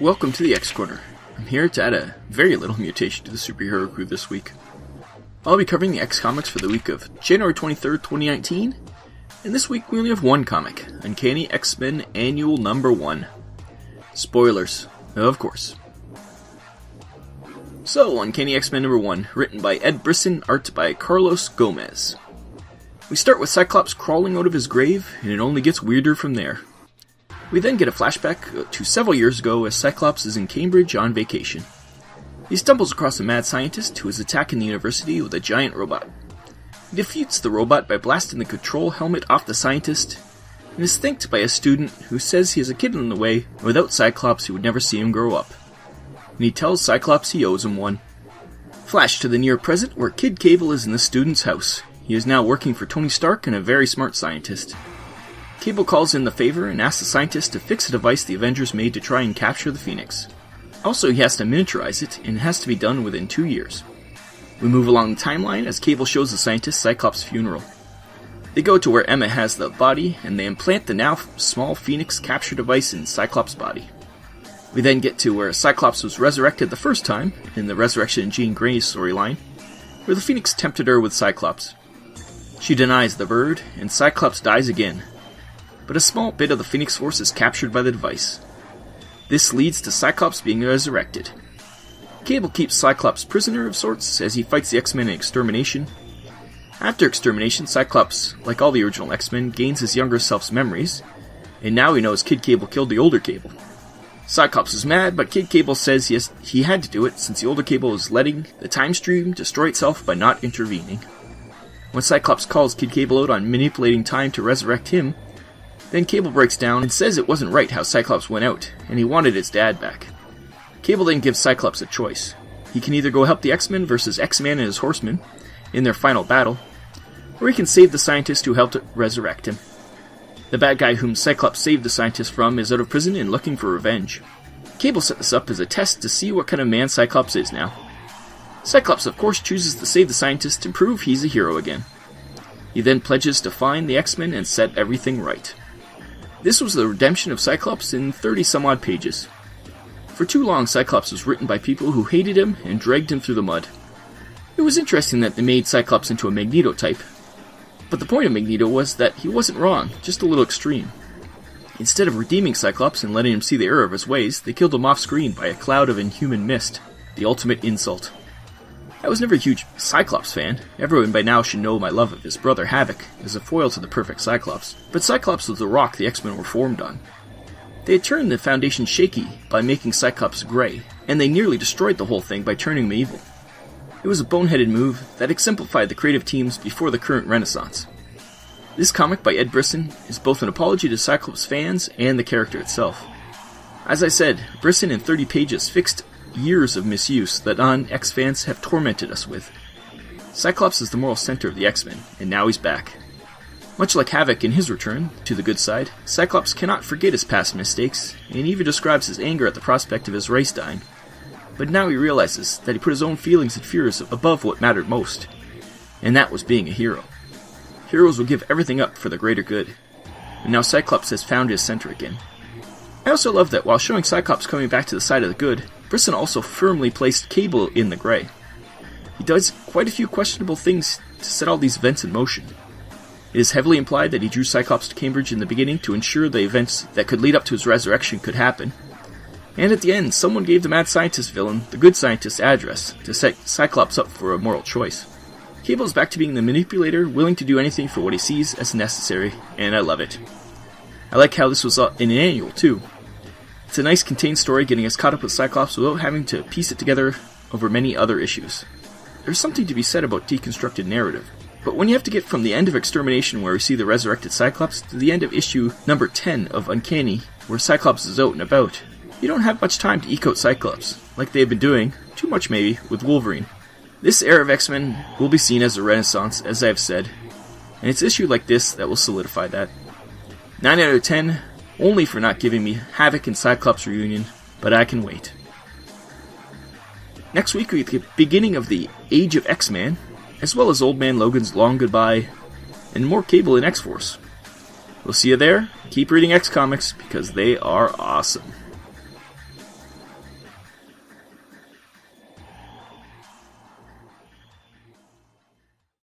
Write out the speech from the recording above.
Welcome to the X-Corner. I'm here to add a very little mutation to the Superhero Crew this week. I'll be covering the X-Comics for the week of January 23rd, 2019, and this week we only have one comic, Uncanny X-Men Annual number 1. Spoilers, of course. So, Uncanny X-Men number 1, written by Ed Brisson, art by Carlos Gomez. We start with Cyclops crawling out of his grave, and it only gets weirder from there. We then get a flashback to several years ago as Cyclops is in Cambridge on vacation. He stumbles across a mad scientist who is attacking the university with a giant robot. He defeats the robot by blasting the control helmet off the scientist, and is thanked by a student who says he has a kid on the way, and without Cyclops he would never see him grow up. And he tells Cyclops he owes him one. Flash to the near present where Kid Cable is in the student's house. He is now working for Tony Stark and a very smart scientist. Cable calls in the favor and asks the scientist to fix a device the Avengers made to try and capture the Phoenix. Also, he has to miniaturize it, and it has to be done within 2 years. We move along the timeline as Cable shows the scientist Cyclops' funeral. They go to where Emma has the body, and they implant the now small Phoenix capture device in Cyclops' body. We then get to where Cyclops was resurrected the first time, in the Resurrection in Jean Grey's storyline, where the Phoenix tempted her with Cyclops. She denies the bird, and Cyclops dies again. But a small bit of the Phoenix Force is captured by the device. This leads to Cyclops being resurrected. Cable keeps Cyclops prisoner of sorts as he fights the X-Men in extermination. After extermination, Cyclops, like all the original X-Men, gains his younger self's memories, and now he knows Kid Cable killed the older Cable. Cyclops is mad, but Kid Cable says he had to do it since the older Cable is letting the time stream destroy itself by not intervening. When Cyclops calls Kid Cable out on manipulating time to resurrect him, then Cable breaks down and says it wasn't right how Cyclops went out, and he wanted his dad back. Cable then gives Cyclops a choice. He can either go help the X-Men versus X-Man and his horsemen in their final battle, or he can save the scientist who helped resurrect him. The bad guy whom Cyclops saved the scientist from is out of prison and looking for revenge. Cable set this up as a test to see what kind of man Cyclops is now. Cyclops of course chooses to save the scientist to prove he's a hero again. He then pledges to find the X-Men and set everything right. This was the redemption of Cyclops in 30-some-odd pages. For too long, Cyclops was written by people who hated him and dragged him through the mud. It was interesting that they made Cyclops into a Magneto type, but the point of Magneto was that he wasn't wrong, just a little extreme. Instead of redeeming Cyclops and letting him see the error of his ways, they killed him off-screen by a cloud of inhuman mist, the ultimate insult. I was never a huge Cyclops fan. Everyone by now should know my love of his brother Havoc as a foil to the perfect Cyclops, but Cyclops was the rock the X-Men were formed on. They had turned the foundation shaky by making Cyclops grey, and they nearly destroyed the whole thing by turning him evil. It was a boneheaded move that exemplified the creative teams before the current renaissance. This comic by Ed Brisson is both an apology to Cyclops fans and the character itself. As I said, Brisson in 30 pages fixed years of misuse that non-X fans have tormented us with. Cyclops is the moral center of the X-Men, and now he's back. Much like Havoc in his return to the good side, Cyclops cannot forget his past mistakes, and even describes his anger at the prospect of his race dying. But now he realizes that he put his own feelings and fears above what mattered most, and that was being a hero. Heroes will give everything up for the greater good, and now Cyclops has found his center again. I also love that while showing Cyclops coming back to the side of the good, Brisson also firmly placed Cable in the grey. He does quite a few questionable things to set all these events in motion. It is heavily implied that he drew Cyclops to Cambridge in the beginning to ensure the events that could lead up to his resurrection could happen. And at the end, someone gave the mad scientist villain the good scientist's address to set Cyclops up for a moral choice. Cable is back to being the manipulator, willing to do anything for what he sees as necessary, and I love it. I like how this was in an annual, too. It's a nice contained story getting us caught up with Cyclops without having to piece it together over many other issues. There's something to be said about deconstructed narrative, but when you have to get from the end of Extermination where we see the resurrected Cyclops to the end of issue number 10 of Uncanny where Cyclops is out and about, you don't have much time to eke out Cyclops, like they have been doing, too much maybe, with Wolverine. This era of X-Men will be seen as a renaissance, as I have said, and it's issue like this that will solidify that. 9 out of 10, only for not giving me Havoc and Cyclops reunion, but I can wait. Next week we get the beginning of the Age of X-Man, as well as Old Man Logan's Long Goodbye, and more Cable in X-Force. We'll see you there. Keep reading X-Comics, because they are awesome.